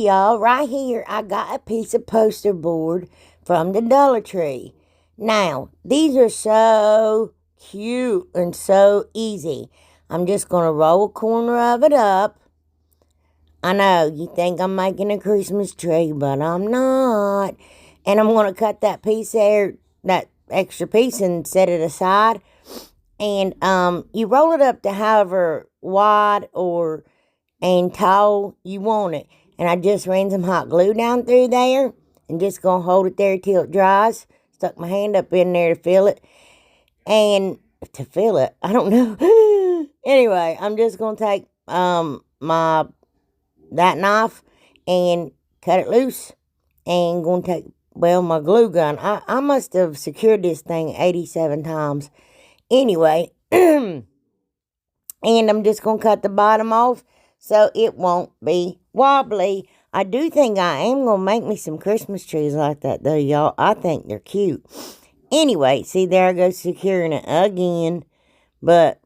y'all, right here, I got a piece of poster board from the Dollar Tree. Now, these are so cute and so easy. I'm just going to roll a corner of it up. I know, you think I'm making a Christmas tree, but I'm not. And I'm going to cut that piece there, that extra piece, and set it aside. And you roll it up to however wide and tall you want it. And I just ran some hot glue down through there and just gonna hold it there till it dries. Stuck my hand up in there to feel it. And to feel it, I don't know. Anyway, I'm just gonna take that knife and cut it loose. And gonna take, well, my glue gun. I must have secured this thing 87 times. Anyway, and I'm just gonna cut the bottom off so it won't be wobbly. I do think I am going to make me some Christmas trees like that, though, y'all. I think they're cute. Anyway, see, there I go securing it again. But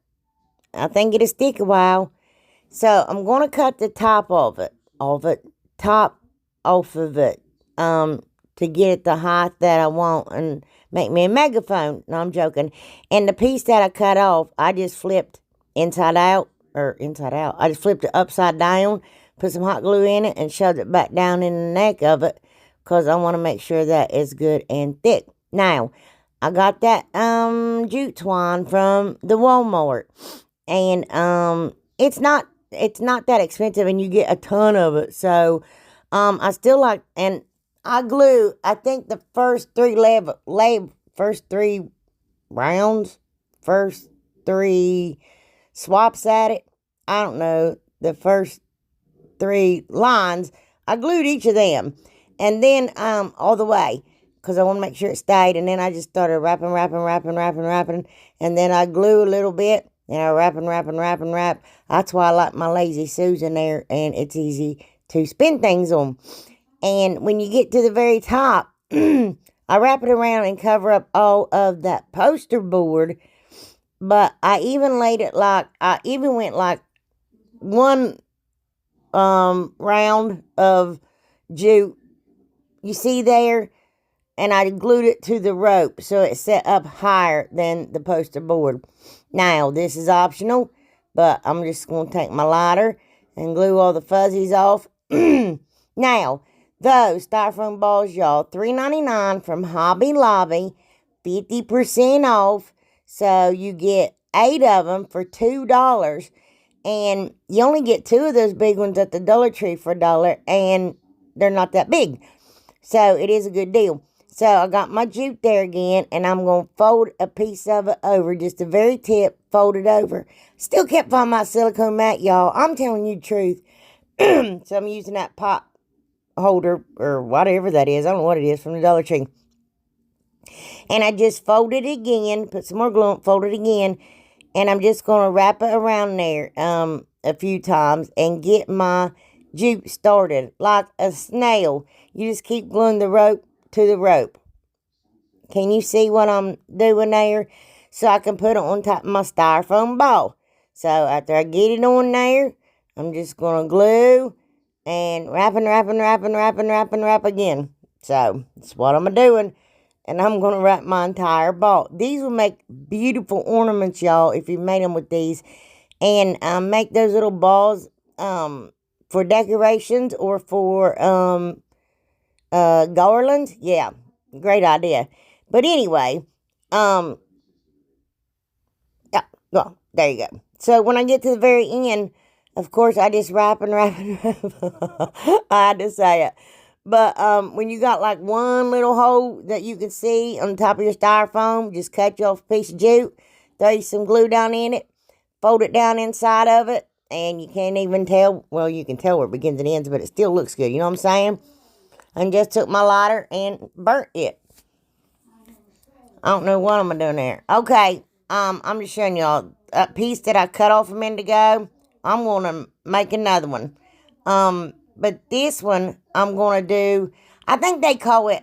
I think it'll stick a while. So I'm going to cut the top of it, top off of it, to get it the height that I want and make me a megaphone. No, I'm joking. And the piece that I cut off, I just flipped inside out. I just flipped it upside down, put some hot glue in it, and shoved it back down in the neck of it because I want to make sure that it's good and thick. Now, I got that jute twine from the Walmart, and it's not that expensive, and you get a ton of it. So, I still like, and I glue. I think the first three swaps at it. I don't know, the first 3 lines, I glued each of them. And then all the way, because I want to make sure it stayed. And then I just started wrapping. And then I glue a little bit. And I wrap. That's why I like my Lazy Susan there. And it's easy to spin things on. And when you get to the very top, I wrap it around and cover up all of that poster board. But I even went like one round of jute. You see there? And I glued it to the rope so it set up higher than the poster board. Now, this is optional, but I'm just going to take my lighter and glue all the fuzzies off. Now, those styrofoam balls, y'all, $3.99 from Hobby Lobby, 50% off. So you get 8 of them for $2. And you only get 2 of those big ones at the Dollar Tree for $1. And they're not that big. So it is a good deal. So I got my jute there again. And I'm going to fold a piece of it over. Just the very tip. Fold it over. Still kept finding my silicone mat, y'all. I'm telling you the truth. So I'm using that pot holder. Or whatever that is. I don't know what it is from the Dollar Tree. And I just fold it again, put some more glue on, fold it again, and I'm just going to wrap it around there a few times and get my jute started like a snail. You just keep gluing the rope to the rope. Can you see what I'm doing there? So I can put it on top of my styrofoam ball. So after I get it on there, I'm just going to glue and wrap again. So that's what I'm doing. And I'm going to wrap my entire ball. These will make beautiful ornaments, y'all, if you made them with these. And make those little balls for decorations or for garlands. Yeah, great idea. But anyway, yeah, well, there you go. So when I get to the very end, of course, I just wrap. I had to say it. But when you got like one little hole that you can see on the top of your styrofoam, just cut you off a piece of jute, throw you some glue down in it, fold it down inside of it, and you can't even tell. Well, you can tell where it begins and ends, but it still looks good. You know what I'm saying? And just took my lighter and burnt it. I don't know what I'm doing there. Okay, I'm just showing y'all a piece that I cut off a minute ago. I'm going to make another one. But this one, I'm going to do, I think they call it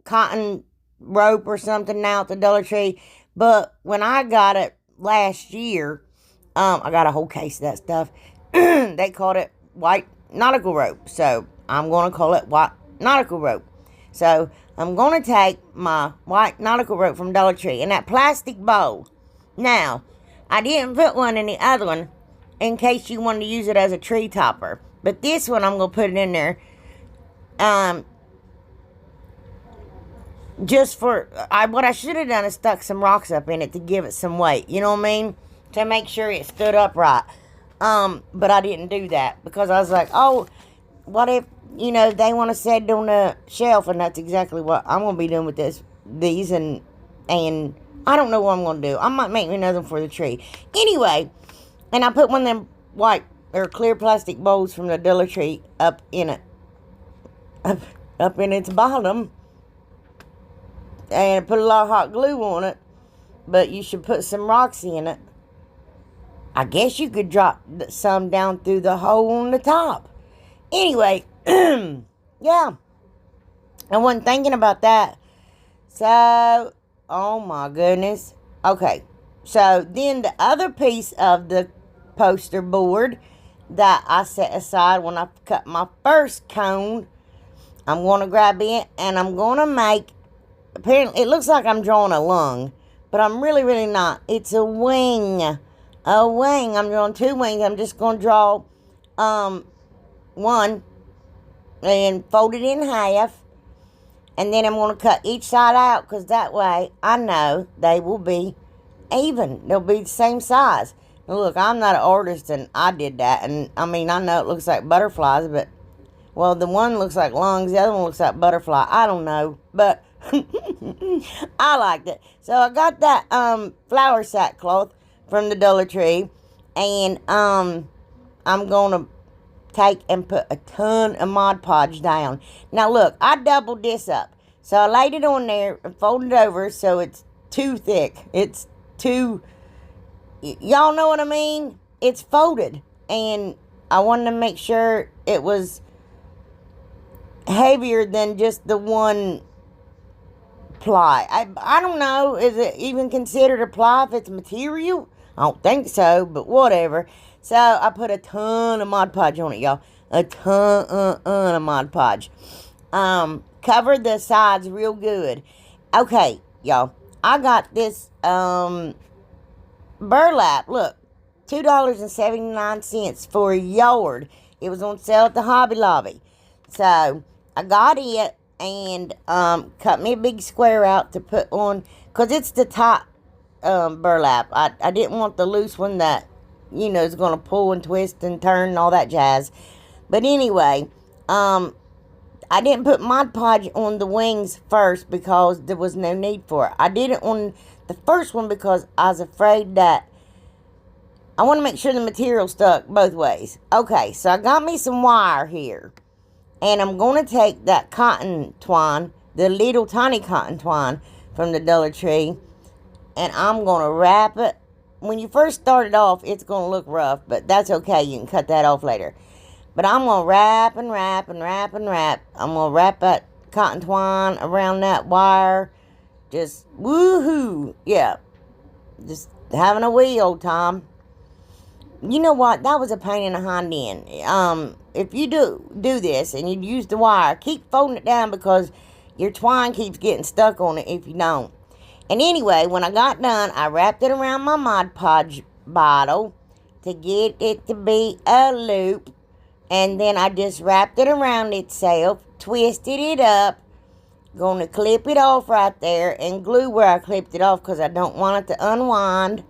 cotton rope or something now at the Dollar Tree. But when I got it last year, I got a whole case of that stuff. They called it white nautical rope. So I'm going to call it white nautical rope. So I'm going to take my white nautical rope from Dollar Tree in that plastic bowl. Now, I didn't put one in the other one in case you wanted to use it as a tree topper. But this one, I'm going to put it in there. Just for, what I should have done is stuck some rocks up in it to give it some weight. You know what I mean? To make sure it stood upright. But I didn't do that because I was like, oh, what if, they want to set it on the shelf, and that's exactly what I'm going to be doing with these, and I don't know what I'm going to do. I might make me another one for the tree. Anyway, and I put one of them white or clear plastic bowls from the Dollar Tree up in it, up in its bottom, and put a lot of hot glue on it, but you should put some rocks in it. I guess you could drop some down through the hole on the top. Anyway, yeah. I wasn't thinking about that. So, oh my goodness. Okay, so then the other piece of the poster board that I set aside when I cut my first cone, I'm going to grab it and I'm going to make, apparently it looks like I'm drawing a lung, but I'm really, really not. It's a wing. A wing. I'm drawing two wings. I'm just going to draw one and fold it in half. And then I'm going to cut each side out because that way I know they will be even. They'll be the same size. Now look, I'm not an artist and I did that. And I mean, I know it looks like butterflies, but, well, the one looks like lungs. The other one looks like butterfly. I don't know, but I liked it. So I got that flour sackcloth from the Dollar Tree, and I'm going to take and put a ton of Mod Podge down. Now look, I doubled this up. So I laid it on there and folded it over so it's too thick. It's too, y'all know what I mean? It's folded. And I wanted to make sure it was heavier than just the one ply. I don't know, is it even considered a ply if it's material? I don't think so, but whatever. So I put a ton of Mod Podge on it, y'all. A ton of Mod Podge. Covered the sides real good. Okay, y'all. I got this burlap. Look, $2.79 for a yard. It was on sale at the Hobby Lobby. So I got it and cut me a big square out to put on, because it's the top burlap. I didn't want the loose one that, is going to pull and twist and turn and all that jazz. But anyway, I didn't put Mod Podge on the wings first because there was no need for it. I did it on the first one because I was afraid that I want to make sure the material stuck both ways. Okay, so I got me some wire here. And I'm going to take that cotton twine, the little tiny cotton twine from the Dollar Tree, and I'm going to wrap it. When you first start it off, it's going to look rough, but that's okay. You can cut that off later. But I'm going to wrap and wrap and wrap and wrap. I'm going to wrap that cotton twine around that wire. Just woohoo. Yeah. Just having a wee old time. You know what? That was a pain in the hind end. If you do this and you use the wire, keep folding it down because your twine keeps getting stuck on it if you don't. And anyway, when I got done, I wrapped it around my Mod Podge bottle to get it to be a loop. And then I just wrapped it around itself, twisted it up. Going to clip it off right there and glue where I clipped it off because I don't want it to unwind.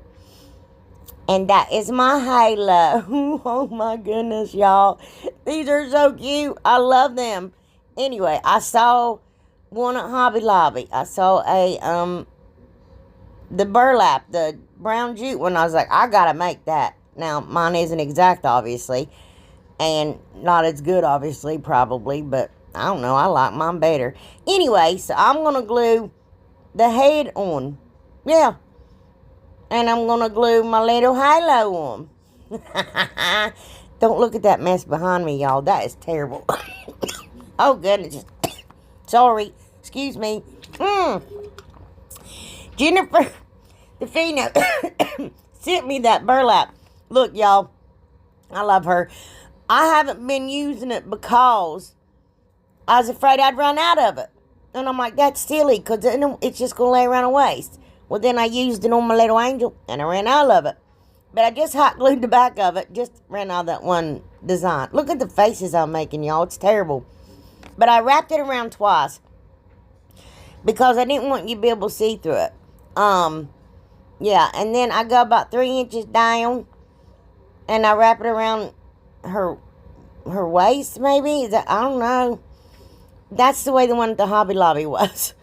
And that is my halo. Oh my goodness, y'all. These are so cute. I love them. Anyway, I saw one at Hobby Lobby. I saw the burlap, the brown jute one. I was like, I gotta make that. Now, mine isn't exact, obviously. And not as good, obviously, probably. But I don't know. I like mine better. Anyway, so I'm gonna glue the head on. Yeah. And I'm going to glue my little halo on. Don't look at that mess behind me, y'all. That is terrible. Oh, goodness. Sorry. Excuse me. Jennifer DeFino sent me that burlap. Look, y'all. I love her. I haven't been using it because I was afraid I'd run out of it. And I'm like, that's silly, because it's just going to lay around a waste. Well, then I used it on my little angel, and I ran out of it. But I just hot glued the back of it, just ran out of that one design. Look at the faces I'm making, y'all. It's terrible. But I wrapped it around twice, because I didn't want you to be able to see through it. Yeah, and then I go about 3 inches down, and I wrap it around her waist, maybe? I don't know. That's the way the one at the Hobby Lobby was.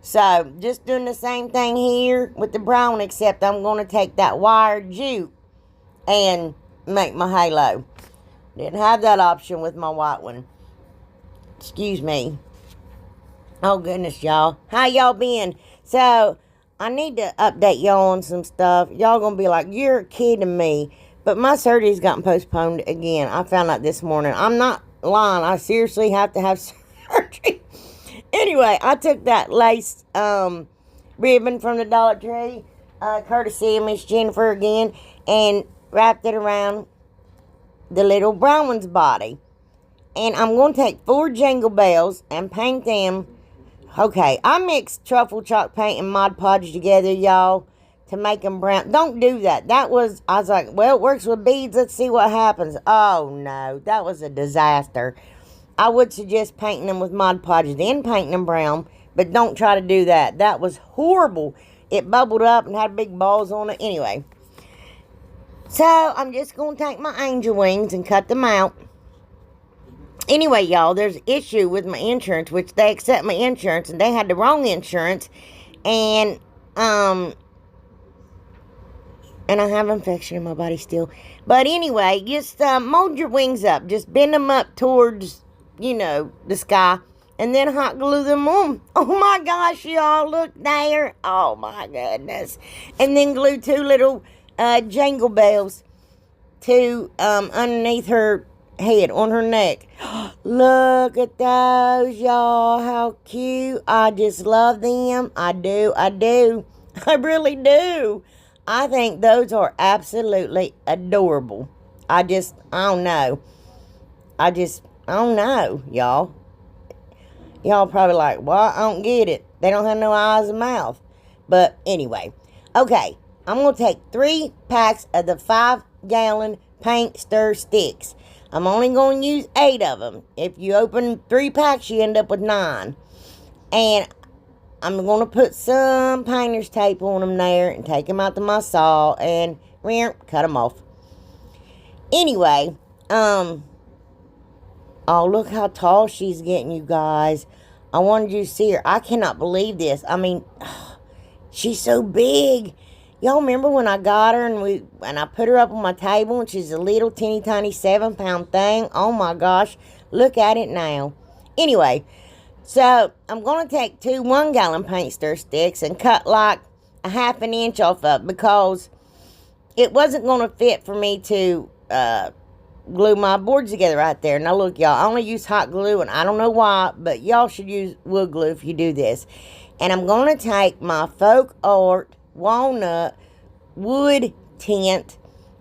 So, just doing the same thing here with the brown, except I'm going to take that wired jute and make my halo. Didn't have that option with my white one. Excuse me. Oh, goodness, y'all. How y'all been? So, I need to update y'all on some stuff. Y'all going to be like, you're kidding me. But my surgery's gotten postponed again. I found out this morning. I'm not lying. I seriously have to have surgery. Anyway, I took that lace ribbon from the Dollar Tree, courtesy of Miss Jennifer again, and wrapped it around the little brown one's body. And I'm going to take 4 Jingle Bells and paint them. Okay, I mixed truffle chalk paint and Mod Podge together, y'all, to make them brown. Don't do that. I was like, well, it works with beads. Let's see what happens. Oh, no, that was a disaster. I would suggest painting them with Mod Podge, then painting them brown, but don't try to do that. That was horrible. It bubbled up and had big balls on it. Anyway, so I'm just going to take my angel wings and cut them out. Anyway, y'all, there's an issue with my insurance, which they accept my insurance, and they had the wrong insurance, and I have infection in my body still. But anyway, just mold your wings up. Just bend them up towards, the sky, and then hot glue them on. Oh my gosh, y'all, look there. Oh my goodness. And then glue 2 little Jingle Bells to underneath her head, on her neck. Look at those, y'all. How cute. I just love them. I do. I really do. I think those are absolutely adorable. I don't know. I don't know, y'all. Y'all probably like, well, I don't get it. They don't have no eyes and mouth. But anyway. Okay, I'm going to take 3 packs of the 5-gallon paint stir sticks. I'm only going to use 8 of them. If you open 3 packs, you end up with 9. And I'm going to put some painter's tape on them there and take them out to my saw and cut them off. Anyway, oh, look how tall she's getting, you guys. I wanted you to see her. I cannot believe this. I mean, she's so big. Y'all remember when I got her and I put her up on my table and she's a little teeny tiny 7-pound thing? Oh my gosh. Look at it now. Anyway, so I'm going to take 2 1-gallon paint stir sticks and cut like a 1/2 inch off of it, because it wasn't going to fit for me to glue my boards together right there. Now look, y'all, I only use hot glue, and I don't know why, but y'all should use wood glue if you do this. And I'm going to take my Folk Art walnut wood tint,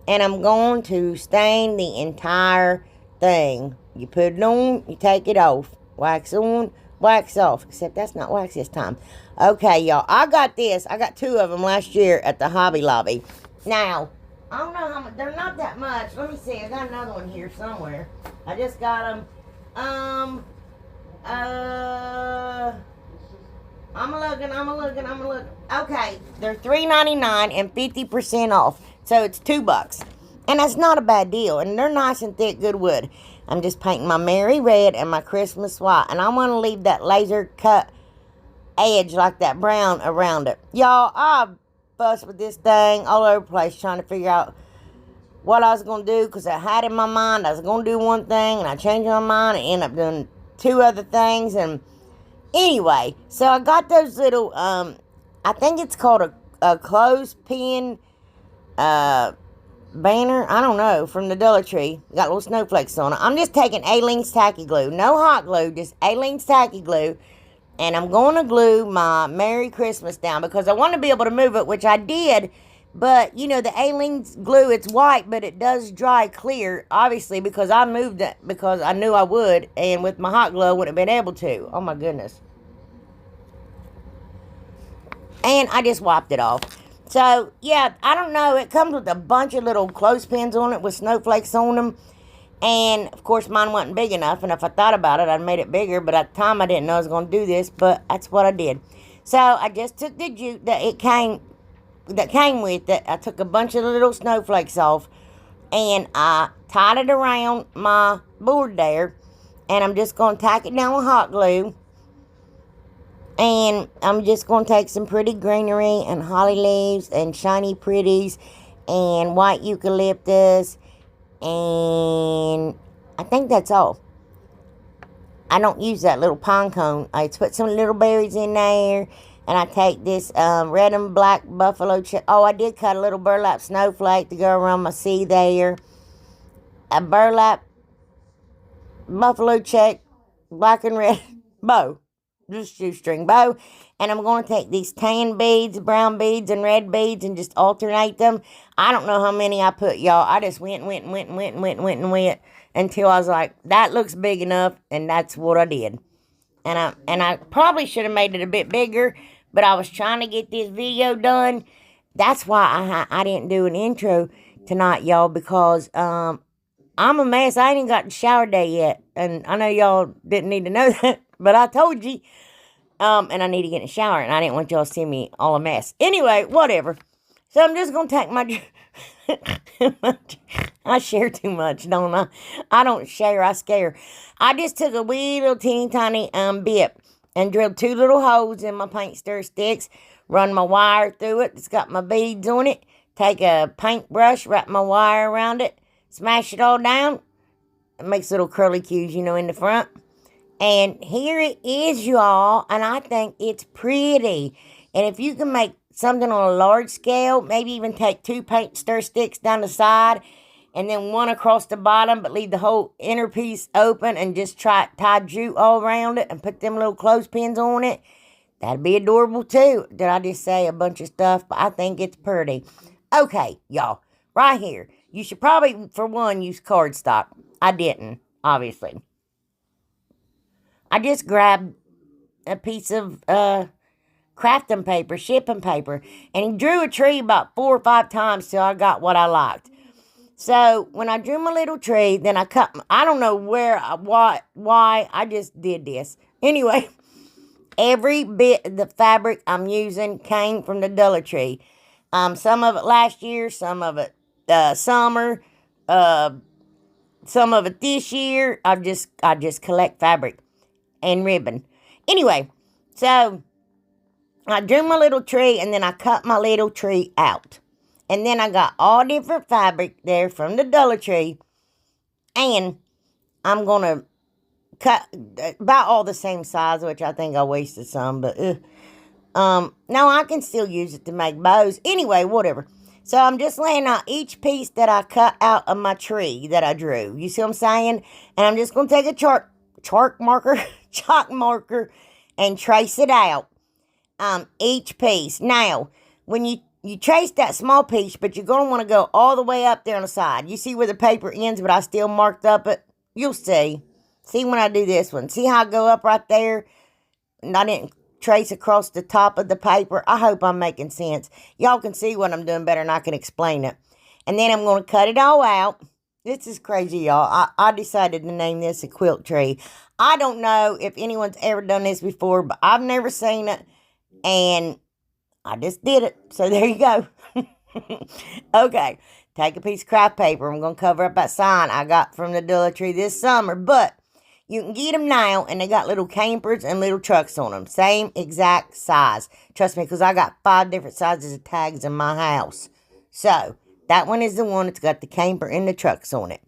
and I'm going to stain the entire thing. You put it on, you take it off. Wax on, wax off. Except that's not wax this time. Okay, y'all, I got 2 of them last year at the Hobby Lobby. Now, I don't know how much. They're not that much. Let me see. I got another one here somewhere. I just got them. I'm looking. Okay, they're $3.99 and 50% off. So it's $2. And that's not a bad deal. And they're nice and thick, good wood. I'm just painting my Merry Red and my Christmas White. And I want to leave that laser cut edge like that brown around it. Y'all, I fussed with this thing all over the place trying to figure out what I was going to do, because I had in my mind I was going to do one thing, and I changed my mind and ended up doing 2 other things. And anyway, so I got those little, I think it's called a clothespin banner. I don't know, from the Dollar Tree. Got little snowflakes on it. I'm just taking Aleene's tacky glue. No hot glue, just Aleene's tacky glue. And I'm going to glue my Merry Christmas down, because I want to be able to move it, which I did. But, you know, the Aleene's glue, it's white, but it does dry clear, obviously, because I moved it because I knew I would, and with my hot glue, I wouldn't have been able to. Oh, my goodness. And I just wiped it off. So, yeah, I don't know. It comes with a bunch of little clothespins on it with snowflakes on them. And, of course, mine wasn't big enough. And if I thought about it, I'd made it bigger. But at the time, I didn't know I was going to do this. But that's what I did. So, I just took the jute that came with it. I took a bunch of the little snowflakes off. And I tied it around my board there. And I'm just going to tack it down with hot glue. And I'm just going to take some pretty greenery and holly leaves and shiny pretties and white eucalyptus. And I think that's all. I don't use that little pine cone. I put some little berries in there. And I take this red and black buffalo check. Oh, I did cut a little burlap snowflake to go around my C there. A burlap buffalo check black and red bow. Just shoestring bow. And I'm going to take these tan beads, brown beads, and red beads and just alternate them. I don't know how many I put, y'all. I just went until I was like, that looks big enough, and that's what I did. And I probably should have made it a bit bigger, but I was trying to get this video done. That's why I didn't do an intro tonight, y'all, because I'm a mess. I ain't even got the shower day yet, and I know y'all didn't need to know that, but I told you. And I need to get in the shower, and I didn't want y'all to see me all a mess. Anyway, whatever. So I'm just going to take my... I share too much, don't I? I don't share, I scare. I just took a wee little teeny tiny bit and drilled 2 little holes in my paint stir sticks, run my wire through it. It's got my beads on it. Take a paintbrush, wrap my wire around it, smash it all down. It makes little curly cues, you know, in the front. And here it is, y'all, and I think it's pretty. And if you can make something on a large scale, maybe even take 2 paint stir sticks down the side and then 1 across the bottom, but leave the whole inner piece open and just tie jute all around it and put them little clothespins on it. That'd be adorable, too. Did I just say a bunch of stuff? But I think it's pretty. Okay, y'all, right here. You should probably, for one, use cardstock. I didn't, obviously. I just grabbed a piece of crafting paper, shipping paper, and he drew a tree about 4 or 5 times till I got what I liked. So when I drew my little tree, then I cut. I don't know why I just did this. Anyway, every bit of the fabric I'm using came from the Dollar Tree. Some of it last year, some of it summer, some of it this year. I just collect fabric and ribbon. Anyway, so I drew my little tree and then I cut my little tree out. And then I got all different fabric there from the Dollar Tree. And I'm going to cut about all the same size, which I think I wasted some. But, no, I can still use it to make bows. Anyway, whatever. So I'm just laying out each piece that I cut out of my tree that I drew. You see what I'm saying? And I'm just going to take a chalk marker and trace it out, each piece. Now, when you trace that small piece, but you're going to want to go all the way up there on the side. You see where the paper ends, but I still marked up it? You'll see. See when I do this one. See how I go up right there? And I didn't trace across the top of the paper. I hope I'm making sense. Y'all can see what I'm doing better than I can explain it. And then I'm going to cut it all out. This is crazy, y'all. I decided to name this a quilt tree. I don't know if anyone's ever done this before, but I've never seen it. And I just did it. So there you go. Okay. Take a piece of craft paper. I'm going to cover up that sign I got from the Dollar Tree this summer. But you can get them now, and they got little campers and little trucks on them. Same exact size. Trust me, because I got 5 different sizes of tags in my house. So that one is the one that's got the camper and the trucks on it.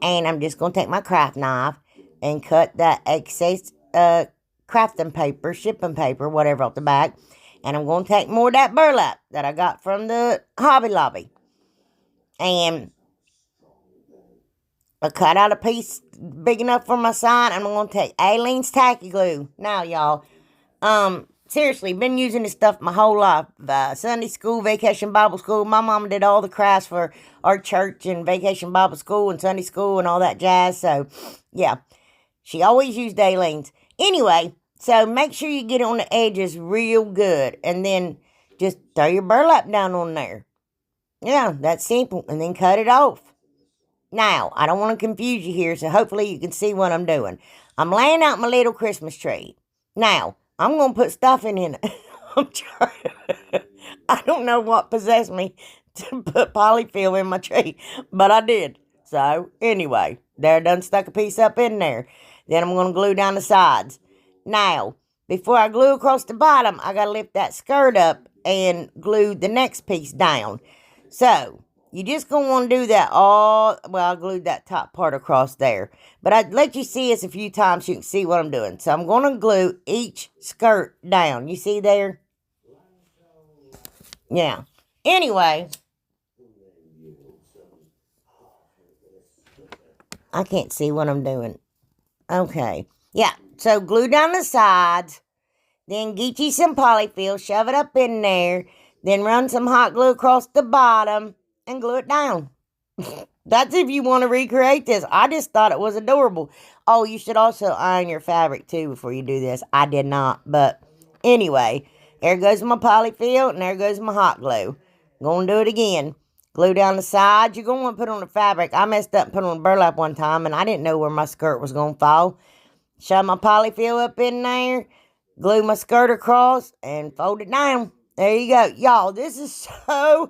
And I'm just going to take my craft knife and cut that excess crafting paper, shipping paper, whatever off the back. And I'm going to take more of that burlap that I got from the Hobby Lobby. And I cut out a piece big enough for my sign. And I'm going to take Aleene's tacky glue. Now, y'all, seriously, been using this stuff my whole life. Sunday school, vacation Bible school. My mom did all the crafts for our church and vacation Bible school and Sunday school and all that jazz. So, yeah, she always used Daleen's. Anyway, so make sure you get on the edges real good. And then just throw your burlap down on there. Yeah, that's simple. And then cut it off. Now, I don't want to confuse you here, so hopefully you can see what I'm doing. I'm laying out my little Christmas tree. Now, I'm going to put stuffing in it. I'm trying. I don't know what possessed me to put polyfill in my tree, but I did. So, anyway, there, done stuck a piece up in there. Then I'm going to glue down the sides. Now, before I glue across the bottom, I got to lift that skirt up and glue the next piece down. So, you just going to want to do that all, well, I glued that top part across there. But I'd let you see this a few times so you can see what I'm doing. So, I'm going to glue each skirt down. You see there? Yeah. Anyway, I can't see what I'm doing. Okay. Yeah, so glue down the sides. Then get you some polyfill, shove it up in there. Then run some hot glue across the bottom and glue it down. That's if you want to recreate this. I just thought it was adorable. Oh, you should also iron your fabric too before you do this. I did not, but anyway, there goes my polyfill and there goes my hot glue. Gonna do it again. Glue down the sides. You're gonna want to put on the fabric. I messed up and put on burlap one time and I didn't know where my skirt was gonna fall. Shove my polyfill up in there. Glue my skirt across and fold it down. There you go. Y'all, this is so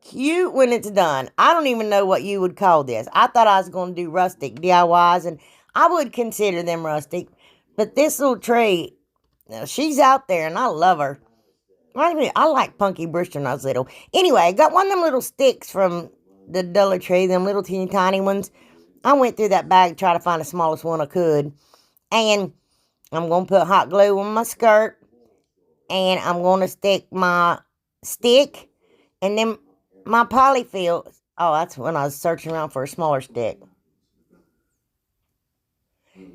cute when it's done. I don't even know what you would call this. I thought I was going to do rustic DIYs, and I would consider them rustic. But this little tree, she's out there, and I love her. I like Punky Brewster when I was little. Anyway, I got one of them little sticks from the Dollar Tree, them little teeny tiny ones. I went through that bag to try to find the smallest one I could. And I'm going to put hot glue on my skirt. And I'm going to stick my stick. And then my polyfill. Oh, that's when I was searching around for a smaller stick.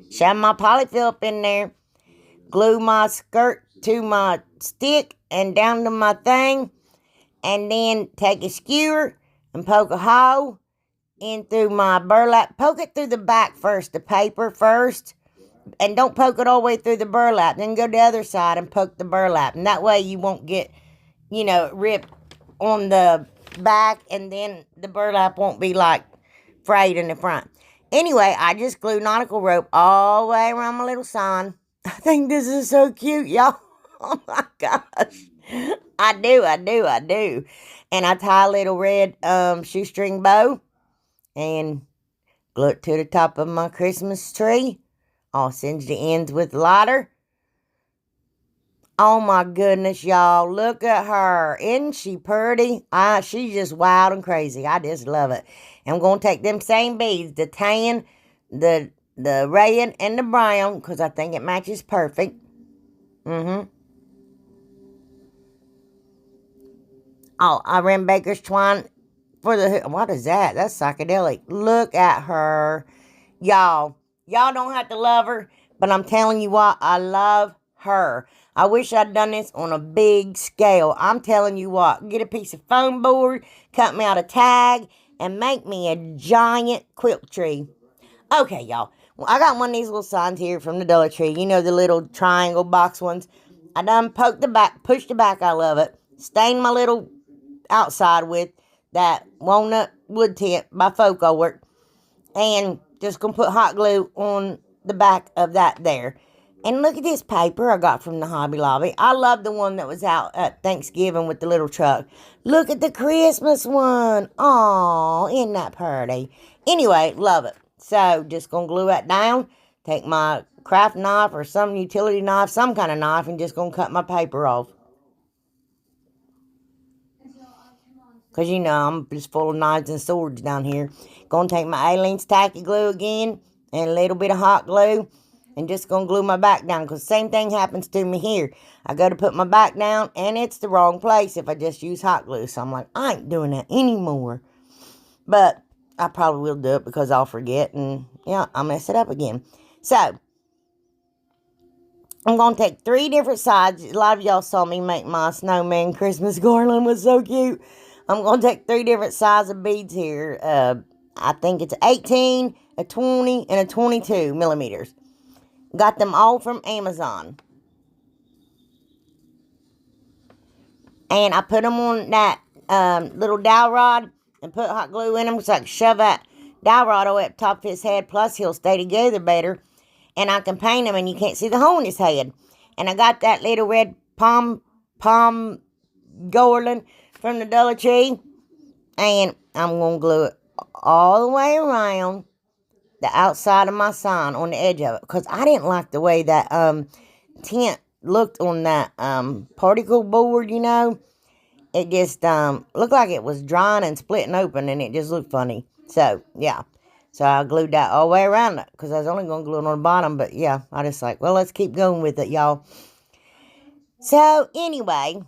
Shove my polyfill up in there. Glue my skirt to my stick and down to my thing. And then take a skewer and poke a hole in through my burlap. Poke it through the back first, the paper first. And don't poke it all the way through the burlap. Then go to the other side and poke the burlap. And that way you won't get, ripped on the back. And then the burlap won't be like frayed in the front. Anyway, I just glued nautical rope all the way around my little sign. I think this is so cute, y'all. Oh my gosh. I do. And I tie a little red shoestring bow. And glue it to the top of my Christmas tree. I'll singe the ends with lighter. Oh my goodness, y'all. Look at her. Isn't she pretty? She's just wild and crazy. I just love it. And I'm going to take them same beads, the tan, the red, and the brown, because I think it matches perfect. Oh, I ran baker's twine for the hook. What is that? That's psychedelic. Look at her. Y'all don't have to love her, but I'm telling you what, I love her. I wish I'd done this on a big scale. I'm telling you what, get a piece of foam board, cut me out a tag, and make me a giant quilt tree. Okay, y'all. Well, I got one of these little signs here from the Dollar Tree. You know, the little triangle box ones. I done pushed the back out of it, stained my little outside with that walnut wood tip by Folk and just going to put hot glue on the back of that there. And look at this paper I got from the Hobby Lobby. I love the one that was out at Thanksgiving with the little truck. Look at the Christmas one. Aw, isn't that pretty? Anyway, love it. So, just going to glue that down. Take my craft knife or some utility knife, some kind of knife, and just going to cut my paper off. Because, I'm just full of knives and swords down here. Going to take my Aleene's tacky glue again. And a little bit of hot glue. And just going to glue my back down. Because the same thing happens to me here. I go to put my back down. And it's the wrong place if I just use hot glue. So I'm like, I ain't doing that anymore. But I probably will do it because I'll forget. And, I'll mess it up again. So, I'm going to take 3 different sides. A lot of y'all saw me make my snowman Christmas garland. Was so cute. I'm going to take 3 different sizes of beads here. I think it's 18, a 20, and a 22 millimeters. Got them all from Amazon. And I put them on that little dowel rod and put hot glue in them so I can shove that dowel rod all up top of his head. Plus, he'll stay together better. And I can paint him and you can't see the hole in his head. And I got that little red palm garland from the Dollar Tree. And I'm going to glue it all the way around the outside of my sign on the edge of it. Because I didn't like the way that tint looked on that particle board, you know. It just looked like it was drying and splitting open. And it just looked funny. So, yeah. So I glued that all the way around it because I was only going to glue it on the bottom. But yeah, I just like, well, let's keep going with it, y'all. So anyway,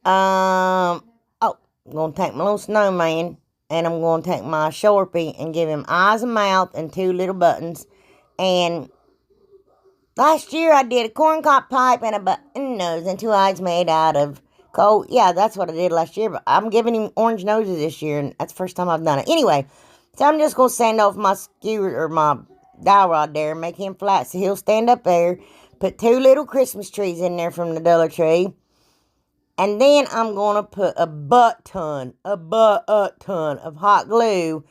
I'm going to take my little snowman and I'm going to take my Sharpie and give him eyes and mouth and 2 little buttons. And last year I did a corncob pipe and a button nose and 2 eyes made out of coal. Yeah, that's what I did last year. But I'm giving him orange noses this year and that's the first time I've done it. Anyway. So I'm just going to sand off my skewer or my dowel rod there. Make him flat so he'll stand up there. Put 2 little Christmas trees in there from the Dollar Tree. And then I'm going to put a butt ton of hot glue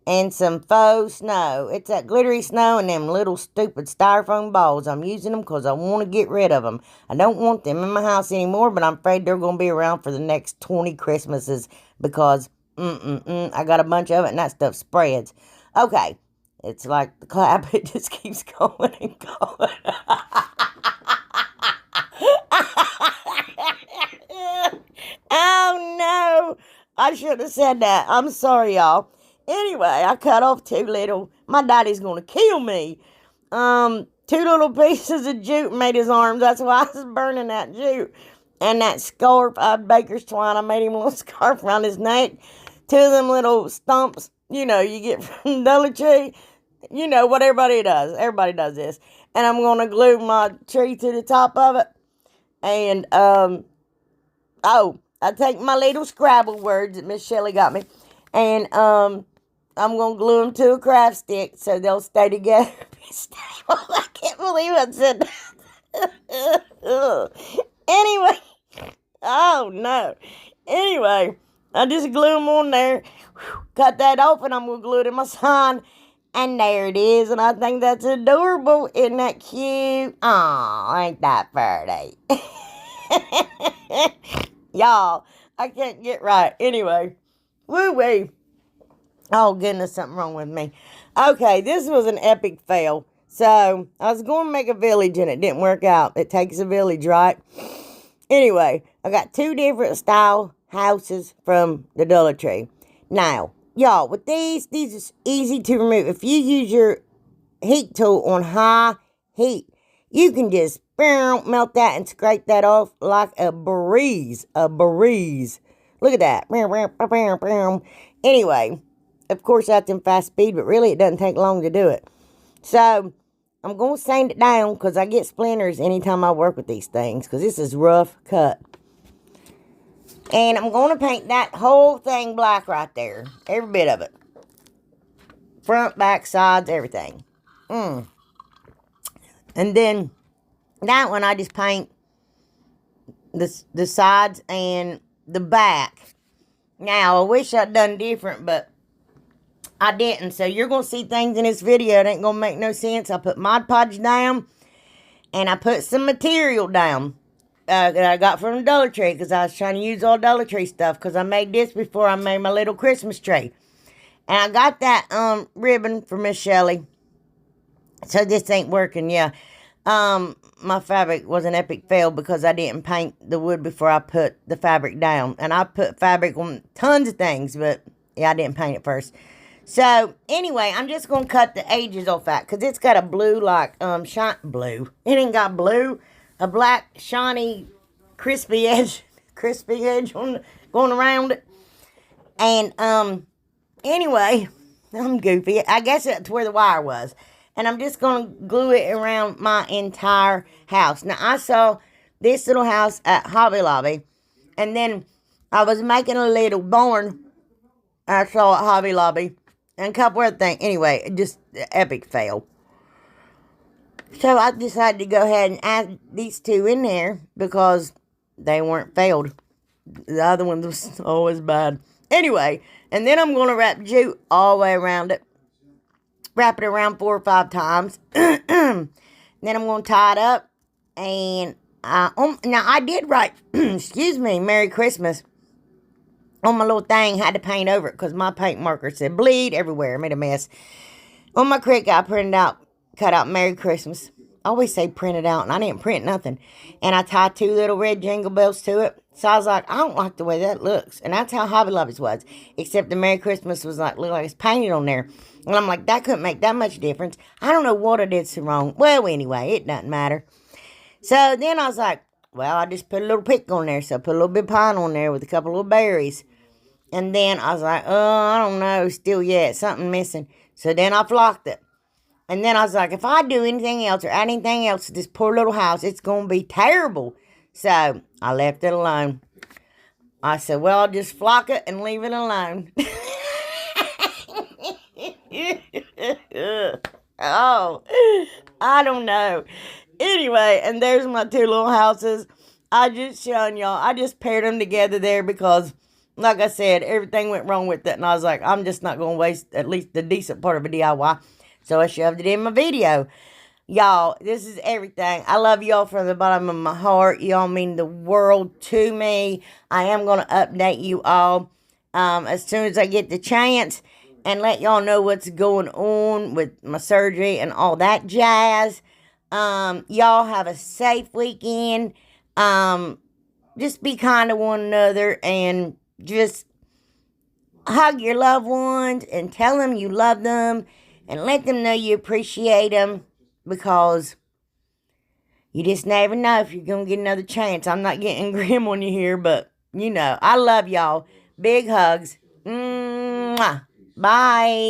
and some faux snow. It's that glittery snow and them little stupid styrofoam balls. I'm using them because I want to get rid of them. I don't want them in my house anymore, but I'm afraid they're going to be around for the next 20 Christmases because I got a bunch of it, and that stuff spreads. Okay. It's like the clap. It just keeps going and going. Oh, no. I should have said that. I'm sorry, y'all. Anyway, I cut off 2 little. My daddy's going to kill me. 2 little pieces of jute made his arms. That's why I was burning that jute. And that scarf, baker's twine. I made him a little scarf around his neck. 2 of them little stumps, you know, you get from Dollar Tree. You know what everybody does. Everybody does this. And I'm going to glue my tree to the top of it. And, I take my little Scrabble words that Miss Shelley got me. And, I'm going to glue them to a craft stick so they'll stay together. I can't believe I said that. Anyway. Oh, no. Anyway. I just glue them on there, cut that off, and I'm going to glue it in my sign. And there it is, and I think that's adorable. Isn't that cute? Aw, ain't that pretty? Y'all, I can't get right. Anyway, woo-wee. Oh, goodness, something wrong with me. Okay, this was an epic fail. So, I was going to make a village, and it didn't work out. It takes a village, right? Anyway, I got 2 different style houses from the Dollar Tree. Now, y'all, with these are easy to remove. If you use your heat tool on high heat, you can just melt that and scrape that off like a breeze. Look at that. Anyway, of course, that's in fast speed, but really it doesn't take long to do it. So, I'm going to sand it down because I get splinters anytime I work with these things because this is rough cut. And I'm going to paint that whole thing black right there. Every bit of it. Front, back, sides, everything. And then that one I just paint the sides and the back. Now, I wish I'd done different, but I didn't. So you're going to see things in this video that ain't going to make no sense. I put Mod Podge down and I put some material down. That I got from the Dollar Tree because I was trying to use all Dollar Tree stuff because I made this before I made my little Christmas tree. And I got that ribbon from Miss Shelley. So this ain't working, yeah. My fabric was an epic fail because I didn't paint the wood before I put the fabric down. And I put fabric on tons of things, but yeah, I didn't paint it first. So, anyway, I'm just going to cut the edges off that because it's got a blue, like, blue. It ain't got blue. A black, shiny, crispy edge on going around it. And, anyway, I'm goofy. I guess that's where the wire was. and I'm just going to glue it around my entire house. Now, I saw this little house at Hobby Lobby, and then I was making a little barn I saw at Hobby Lobby, and a couple other things. Anyway, just epic fail. So I decided to go ahead and add these two in there because they weren't failed. The other one was always bad. Anyway, and then I'm going to wrap jute all the way around it. Wrap it around 4 or 5 times. Then I'm going to tie it up. And now I did write, excuse me, Merry Christmas on my little thing. Had to paint over it because my paint marker said bleed everywhere. Made a mess. On my Cricut, I printed out, cut out Merry Christmas. I always say print it out, and I didn't print nothing. And I tied 2 little red jingle bells to it. So I was like, I don't like the way that looks. And that's how Hobby Lobby's was. Except the Merry Christmas was like, looked like it's painted on there. And I'm like, that couldn't make that much difference. I don't know what I did so wrong. Well, anyway, it doesn't matter. So then I was like, well, I just put a little pick on there. So I put a little bit of pine on there with a couple little berries. And then I was like, oh, I don't know, still yet, something missing. So then I flocked it. And then I was like, if I do anything else or add anything else to this poor little house, it's going to be terrible. So I left it alone. I said, well, I'll just flock it and leave it alone. Oh, I don't know. Anyway, and there's my 2 little houses. I just showing y'all. I just paired them together there because, like I said, everything went wrong with it. And I was like, I'm just not going to waste at least the decent part of a DIY. So I shoved it in my video. Y'all, this is everything. I love y'all from the bottom of my heart. Y'all mean the world to me. I am going to update you all as soon as I get the chance and let y'all know what's going on with my surgery and all that jazz. Y'all have a safe weekend. Just be kind to one another and just hug your loved ones and tell them you love them and let them know you appreciate them because you just never know if you're going to get another chance. I'm not getting grim on you here, but you know, I love y'all. Big hugs. Mwah. Bye.